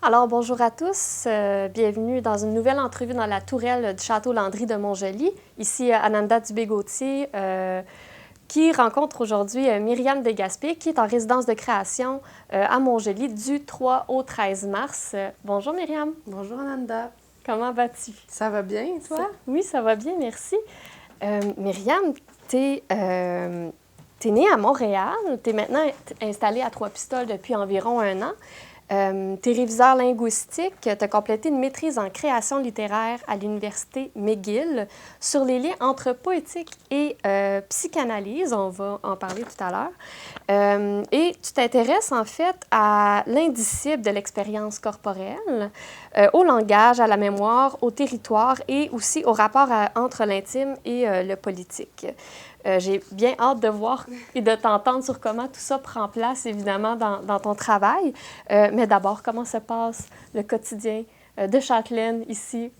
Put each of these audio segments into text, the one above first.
Alors bonjour à tous, bienvenue dans une nouvelle entrevue dans la tourelle du Château Landry de Montjoly. Ici Ananda Dubé-Gauthier qui rencontre aujourd'hui Myriam Desgaspé qui est en résidence de création à Montjoly du 3 au 13 mars. Bonjour Myriam. Bonjour Ananda. Comment vas-tu? Ça va bien, toi? Oui, ça va bien, merci. Myriam, t'es née à Montréal, t'es maintenant installée à Trois-Pistoles depuis environ 1 an. T'es réviseur linguistique, tu as complété une maîtrise en création littéraire à l'Université McGill sur les liens entre poétique et psychanalyse. On va en parler tout à l'heure. Et tu t'intéresses en fait à l'indicible de l'expérience corporelle, au langage, à la mémoire, au territoire et aussi au rapport entre l'intime et le politique. J'ai bien hâte de voir et de t'entendre sur comment tout ça prend place, évidemment, dans ton travail. Mais d'abord, comment se passe le quotidien de Châtelaine ici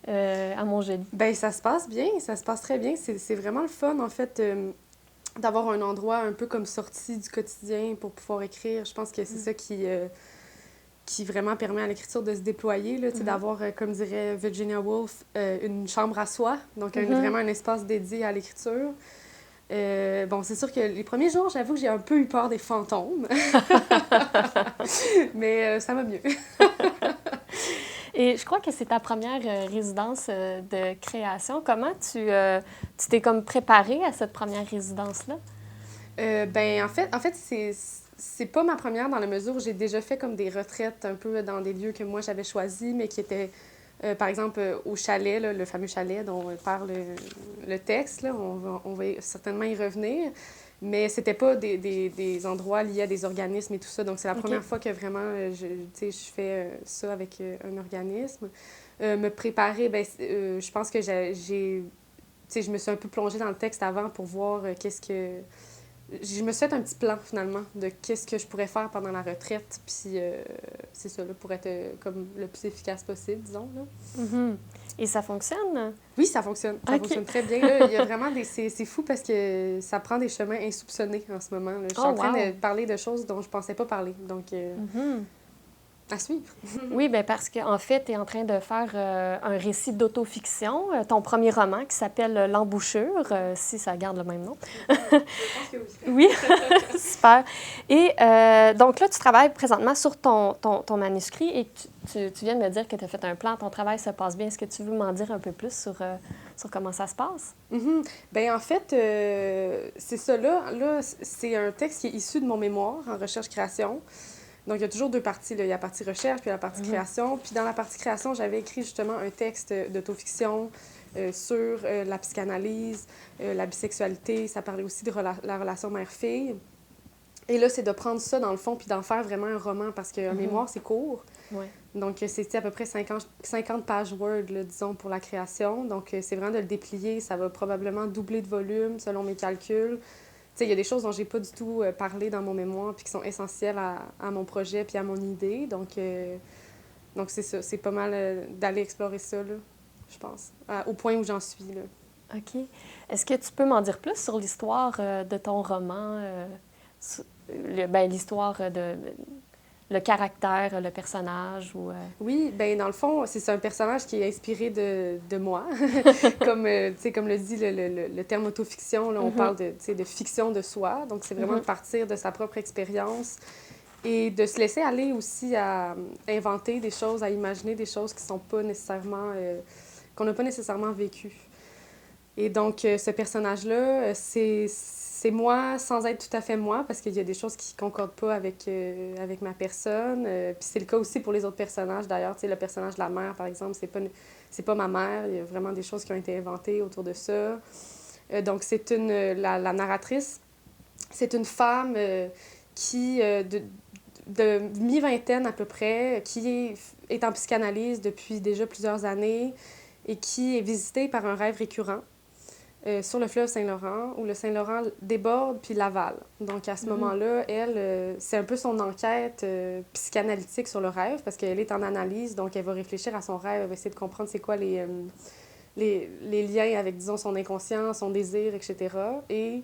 à Montjoly? Bien, ça se passe bien, ça se passe très bien. C'est vraiment le fun, en fait, d'avoir un endroit un peu comme sorti du quotidien pour pouvoir écrire. Je pense que c'est ça qui vraiment permet à l'écriture de se déployer, là, d'avoir, comme dirait Virginia Woolf, une chambre à soi, donc vraiment un espace dédié à l'écriture. Bon, c'est sûr que les premiers jours, j'avoue que j'ai un peu eu peur des fantômes. Mais ça va mieux. Et je crois que c'est ta première résidence de création. Comment tu t'es comme préparée à cette première résidence-là? Ben, en fait c'est pas ma première dans la mesure où j'ai déjà fait comme des retraites un peu dans des lieux que moi j'avais choisis, mais qui étaient, par exemple, au chalet, là, le fameux chalet dont parle le texte. Là, on va certainement y revenir. Mais c'était pas des endroits liés à des organismes et tout ça. Donc, c'est la première fois que vraiment je fais ça avec un organisme. Me préparer, ben, je pense que je me suis un peu plongée dans le texte avant pour voir qu'est-ce que... Je me suis fait un petit plan, finalement, de qu'est-ce que je pourrais faire pendant la retraite. Puis, c'est ça, là, pour être comme le plus efficace possible, disons. Là. Mm-hmm. Et ça fonctionne? Oui, ça fonctionne. Ça fonctionne très bien. Là, il y a vraiment des... C'est fou parce que ça prend des chemins insoupçonnés en ce moment. Là. Je suis en train de parler de choses dont je pensais pas parler. Donc, à suivre. Oui, bien parce qu'en fait, tu es en train de faire un récit d'autofiction, ton premier roman qui s'appelle L'embouchure, si ça garde le même nom. Je pense que Oui, oui. super. Et donc là, tu travailles présentement sur ton manuscrit et tu viens de me dire que tu as fait un plan, ton travail se passe bien. Est-ce que tu veux m'en dire un peu plus sur comment ça se passe? Bien, en fait, c'est ça. Là, c'est un texte qui est issu de mon mémoire en recherche-création. Donc, il y a toujours deux parties. Là. Il y a la partie recherche puis la partie création. Puis dans la partie création, j'avais écrit justement un texte d'autofiction sur la psychanalyse, la bisexualité. Ça parlait aussi de la relation mère-fille. Et là, c'est de prendre ça dans le fond puis d'en faire vraiment un roman parce qu'un mémoire, c'est court. Ouais. Donc, c'était à peu près 50 pages Word, là, disons, pour la création. Donc, c'est vraiment de le déplier. Ça va probablement doubler de volume selon mes calculs. Tu sais, il y a des choses dont j'ai pas du tout parlé dans mon mémoire puis qui sont essentielles à mon projet puis à mon idée. Donc c'est ça. C'est pas mal d'aller explorer ça, là, je pense, au point où j'en suis, là. OK. Est-ce que tu peux m'en dire plus sur l'histoire de ton roman, l'histoire de le caractère, le personnage ou... Oui, ben dans le fond, c'est un personnage qui est inspiré de moi. Comme, tu sais, comme le dit le terme autofiction, là, on parle de fiction de soi. Donc, c'est vraiment de partir de sa propre expérience et de se laisser aller aussi à inventer des choses, à imaginer des choses qui sont pas nécessairement... qu'on n'a pas nécessairement vécues. Et donc, ce personnage-là, c'est moi sans être tout à fait moi, parce qu'il y a des choses qui ne concordent pas avec ma personne. Puis c'est le cas aussi pour les autres personnages, d'ailleurs. Tu sais, le personnage de la mère, par exemple, c'est pas ma mère. Il y a vraiment des choses qui ont été inventées autour de ça. Donc, c'est la narratrice, c'est une femme qui, de mi-vingtaine à peu près, qui est en psychanalyse depuis déjà plusieurs années et qui est visitée par un rêve récurrent. Sur le fleuve Saint-Laurent, où le Saint-Laurent déborde puis l'avale. Donc, à ce moment-là, elle, c'est un peu son enquête psychanalytique sur le rêve, parce qu'elle est en analyse, donc elle va réfléchir à son rêve, elle va essayer de comprendre c'est quoi les liens avec, disons, son inconscient, son désir, etc. Et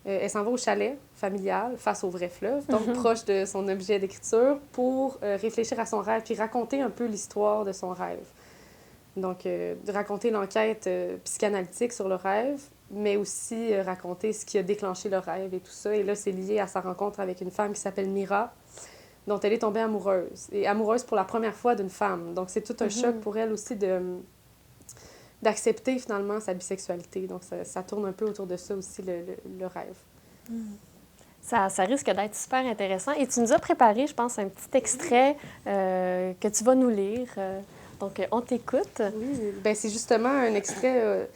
Elle s'en va au chalet familial, face au vrai fleuve, donc proche de son objet d'écriture, pour réfléchir à son rêve, puis raconter un peu l'histoire de son rêve. Donc, de raconter l'enquête psychanalytique sur le rêve, mais aussi raconter ce qui a déclenché le rêve et tout ça. Et là, c'est lié à sa rencontre avec une femme qui s'appelle Mira, dont elle est tombée amoureuse. Et amoureuse pour la première fois d'une femme. Donc, c'est tout un choc pour elle aussi d'accepter finalement sa bisexualité. Donc, ça tourne un peu autour de ça aussi, le rêve. Ça risque d'être super intéressant. Et tu nous as préparé, je pense, un petit extrait que tu vas nous lire. Donc, on t'écoute. Oui, bien, c'est justement un extrait...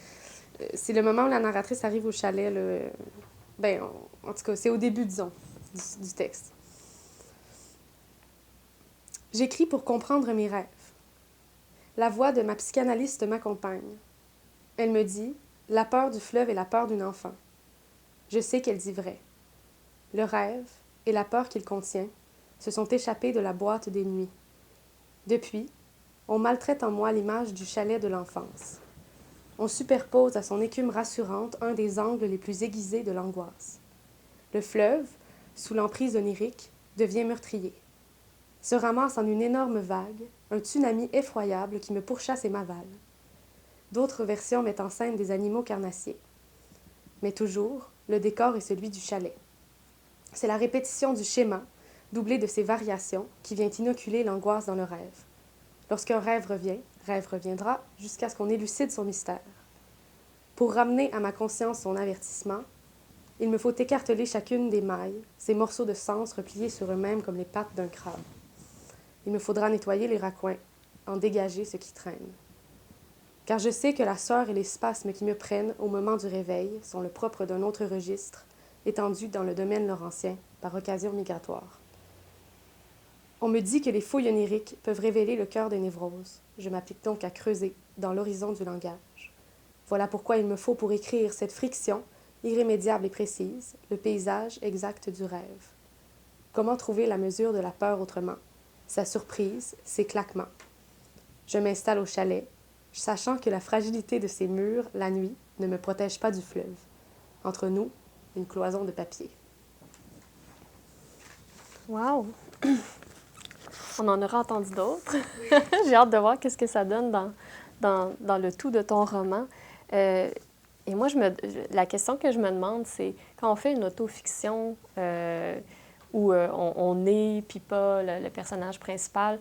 c'est le moment où la narratrice arrive au chalet. Là. Ben, en tout cas, c'est au début, disons, du texte. J'écris pour comprendre mes rêves. La voix de ma psychanalyste m'accompagne. Elle me dit « La peur du fleuve est la peur d'une enfant. » Je sais qu'elle dit vrai. Le rêve et la peur qu'il contient se sont échappés de la boîte des nuits. Depuis, on maltraite en moi l'image du chalet de l'enfance. On superpose à son écume rassurante un des angles les plus aiguisés de l'angoisse. Le fleuve, sous l'emprise onirique, devient meurtrier. Se ramasse en une énorme vague, un tsunami effroyable qui me pourchasse et m'avale. D'autres versions mettent en scène des animaux carnassiers. Mais toujours, le décor est celui du chalet. C'est la répétition du schéma, doublé de ses variations, qui vient inoculer l'angoisse dans le rêve. Lorsqu'un rêve reviendra, jusqu'à ce qu'on élucide son mystère. Pour ramener à ma conscience son avertissement, il me faut écarteler chacune des mailles, ces morceaux de sens repliés sur eux-mêmes comme les pattes d'un crabe. Il me faudra nettoyer les raccoins, en dégager ce qui traîne. Car je sais que la sueur et les spasmes qui me prennent au moment du réveil sont le propre d'un autre registre, étendu dans le domaine laurentien, par occasion migratoire. On me dit que les fouilles oniriques peuvent révéler le cœur des névroses. Je m'applique donc à creuser dans l'horizon du langage. Voilà pourquoi il me faut pour écrire cette friction, irrémédiable et précise, le paysage exact du rêve. Comment trouver la mesure de la peur autrement? Sa surprise, ses claquements. Je m'installe au chalet, sachant que la fragilité de ses murs, la nuit, ne me protège pas du fleuve. Entre nous, une cloison de papier. Wow! On en aura entendu d'autres. J'ai hâte de voir qu'est-ce que ça donne dans le tout de ton roman. Et moi, la question que je me demande, c'est quand on fait une autofiction où on n'est puis pas le personnage principal,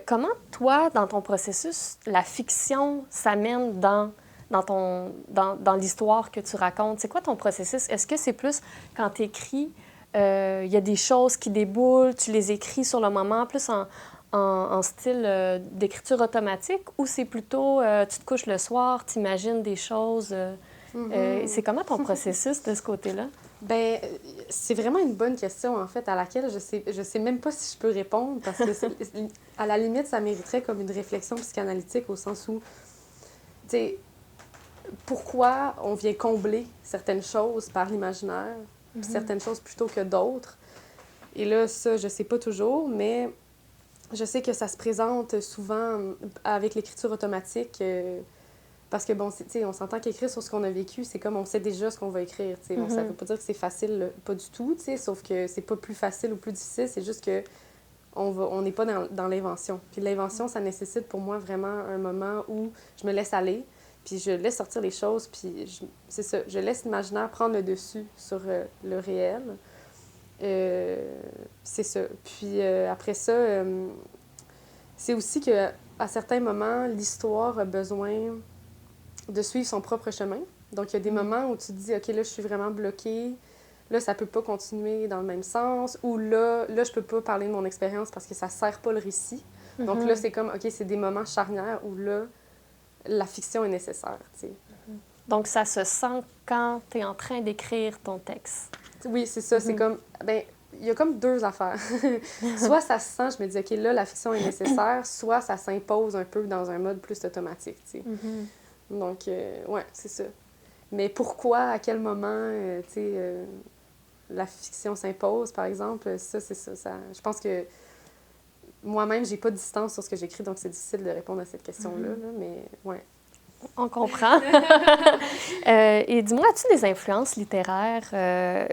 comment, toi, dans ton processus, la fiction s'amène dans l'histoire que tu racontes? C'est quoi ton processus? Est-ce que c'est plus quand tu écris, il y a des choses qui déboulent, tu les écris sur le moment, plus en style d'écriture automatique, ou c'est plutôt, tu te couches le soir, tu imagines des choses? C'est comment ton processus de ce côté-là? Ben, c'est vraiment une bonne question, en fait, à laquelle je sais même pas si je peux répondre, parce que, à la limite, ça mériterait comme une réflexion psychanalytique, au sens où, tu sais, pourquoi on vient combler certaines choses par l'imaginaire, puis certaines choses plutôt que d'autres. Et là, ça, je sais pas toujours, mais je sais que ça se présente souvent avec l'écriture automatique, parce que, bon, tu sais, on s'entend qu'écrire sur ce qu'on a vécu, c'est comme on sait déjà ce qu'on va écrire, tu sais. Bon, ça veut pas dire que c'est facile, pas du tout, tu sais, sauf que c'est pas plus facile ou plus difficile, c'est juste que on n'est pas dans l'invention. Puis l'invention, ça nécessite pour moi vraiment un moment où je me laisse aller, puis je laisse sortir les choses, puis c'est ça, je laisse l'imaginaire prendre le dessus sur le réel. C'est ça. Puis après ça, c'est aussi que à certains moments, l'histoire a besoin de suivre son propre chemin. Donc, il y a des moments où tu te dis, OK, là, je suis vraiment bloquée. Là, ça peut pas continuer dans le même sens. Ou là, je peux pas parler de mon expérience parce que ça sert pas le récit. Donc là, c'est comme, OK, c'est des moments charnières où là, la fiction est nécessaire, tu sais. Donc, ça se sent quand tu es en train d'écrire ton texte. Oui, c'est ça. C'est comme, ben il y a comme deux affaires. Soit ça se sent, je me dis, OK, là, la fiction est nécessaire, soit ça s'impose un peu dans un mode plus automatique, tu sais. Donc, ouais, c'est ça. Mais pourquoi, à quel moment, tu sais, la fiction s'impose, par exemple, ça, c'est ça. Je pense que moi-même, j'ai pas de distance sur ce que j'écris, donc c'est difficile de répondre à cette question-là, là, mais ouais. On comprend. Et dis-moi, as-tu des influences littéraires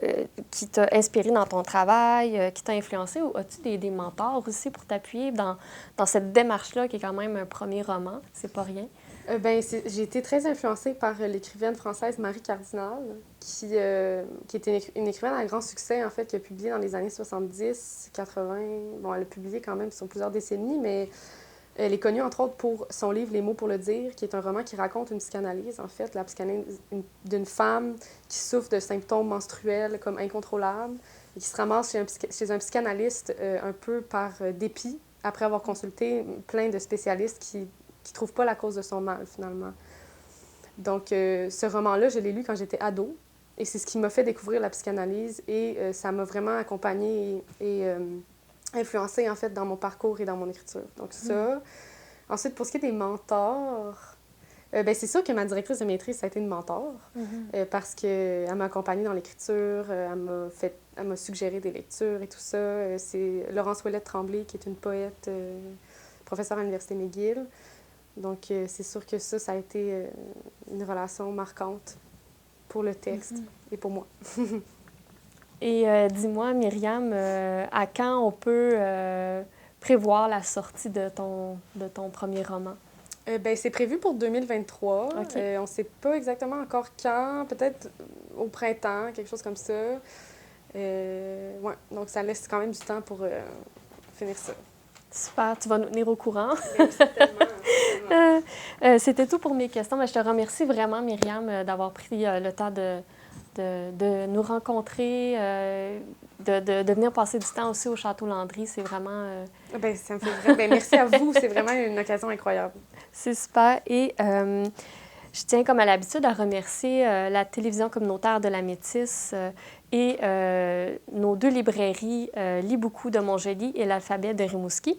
qui t'ont inspiré dans ton travail, qui t'ont influencé, ou as-tu des mentors aussi pour t'appuyer dans cette démarche-là, qui est quand même un premier roman? C'est pas rien. J'ai été très influencée par l'écrivaine française Marie Cardinal, qui était une écrivaine à grand succès, en fait, qui a publié dans les années 70, 80. Bon, elle a publié quand même sur plusieurs décennies, mais elle est connue, entre autres, pour son livre Les mots pour le dire, qui est un roman qui raconte une psychanalyse, en fait, la psychanalyse d'une femme qui souffre de symptômes menstruels comme incontrôlables et qui se ramasse chez un psychanalyste un peu par dépit, après avoir consulté plein de spécialistes qui ne trouvent pas la cause de son mal, finalement. Donc, ce roman-là, je l'ai lu quand j'étais ado, et c'est ce qui m'a fait découvrir la psychanalyse, et ça m'a vraiment accompagnée et influencée, en fait, dans mon parcours et dans mon écriture. Donc, ça. Ensuite, pour ce qui est des mentors, c'est sûr que ma directrice de maîtrise, ça a été une mentor, parce qu'elle m'a accompagnée dans l'écriture, elle m'a suggéré des lectures et tout ça. C'est Laurence Ouellette Tremblay, qui est une poète, professeure à l'Université McGill. Donc, c'est sûr que ça a été une relation marquante pour le texte et pour moi. Et dis-moi, Myriam, à quand on peut prévoir la sortie de ton premier roman? C'est prévu pour 2023. Okay. On ne sait pas exactement encore quand, peut-être au printemps, quelque chose comme ça. Ouais, donc ça laisse quand même du temps pour finir ça. Super, tu vas nous tenir au courant. Merci tellement. C'était tout pour mes questions. Mais je te remercie vraiment, Myriam, d'avoir pris le temps de nous rencontrer, de venir passer du temps aussi au Château Landry. C'est vraiment... Ça me fait merci à vous. C'est vraiment une occasion incroyable. C'est super. Et je tiens, comme à l'habitude, à remercier la télévision communautaire de la Métisse et nos 2 librairies, Liboukou de Montjoly et l'Alphabet de Rimouski.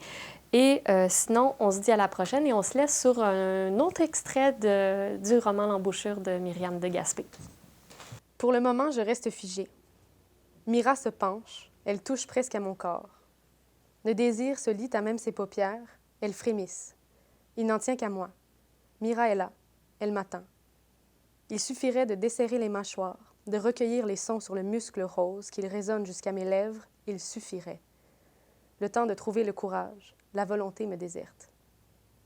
Et sinon, on se dit à la prochaine et on se laisse sur un autre extrait du roman L'embouchure de Myriam de Gaspé. Pour le moment, je reste figée. Mira se penche, elle touche presque à mon corps. Le désir se lit à même ses paupières, elles frémissent. Il n'en tient qu'à moi. Mira est là, elle m'attend. Il suffirait de desserrer les mâchoires, de recueillir les sons sur le muscle rose, qu'ils résonnent jusqu'à mes lèvres, il suffirait. Le temps de trouver le courage, la volonté me déserte.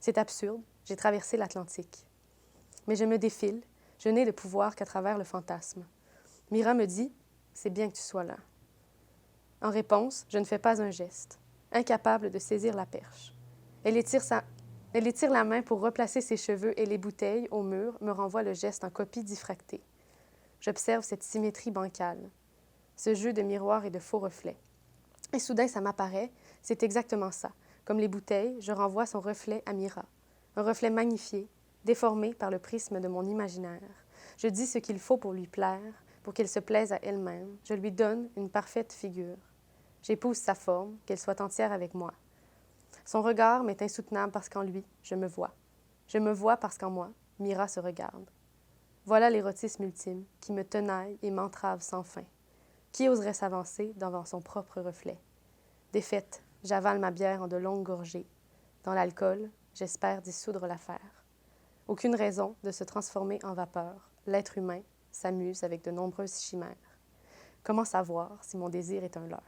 C'est absurde, j'ai traversé l'Atlantique. Mais je me défile, je n'ai de pouvoir qu'à travers le fantasme. Mira me dit « C'est bien que tu sois là ». En réponse, je ne fais pas un geste, incapable de saisir la perche. Elle étire la main pour replacer ses cheveux et les bouteilles au mur me renvoie le geste en copie diffractée. J'observe cette symétrie bancale, ce jeu de miroirs et de faux reflets. Et soudain, ça m'apparaît, c'est exactement ça. Comme les bouteilles, je renvoie son reflet à Mira. Un reflet magnifié, déformé par le prisme de mon imaginaire. Je dis ce qu'il faut pour lui plaire, pour qu'elle se plaise à elle-même. Je lui donne une parfaite figure. J'épouse sa forme, qu'elle soit entière avec moi. Son regard m'est insoutenable parce qu'en lui, je me vois. Je me vois parce qu'en moi, Mira se regarde. Voilà l'érotisme ultime qui me tenaille et m'entrave sans fin. Qui oserait s'avancer devant son propre reflet? Défaite, j'avale ma bière en de longues gorgées. Dans l'alcool, j'espère dissoudre l'affaire. Aucune raison de se transformer en vapeur. L'être humain s'amuse avec de nombreuses chimères. Comment savoir si mon désir est un leurre?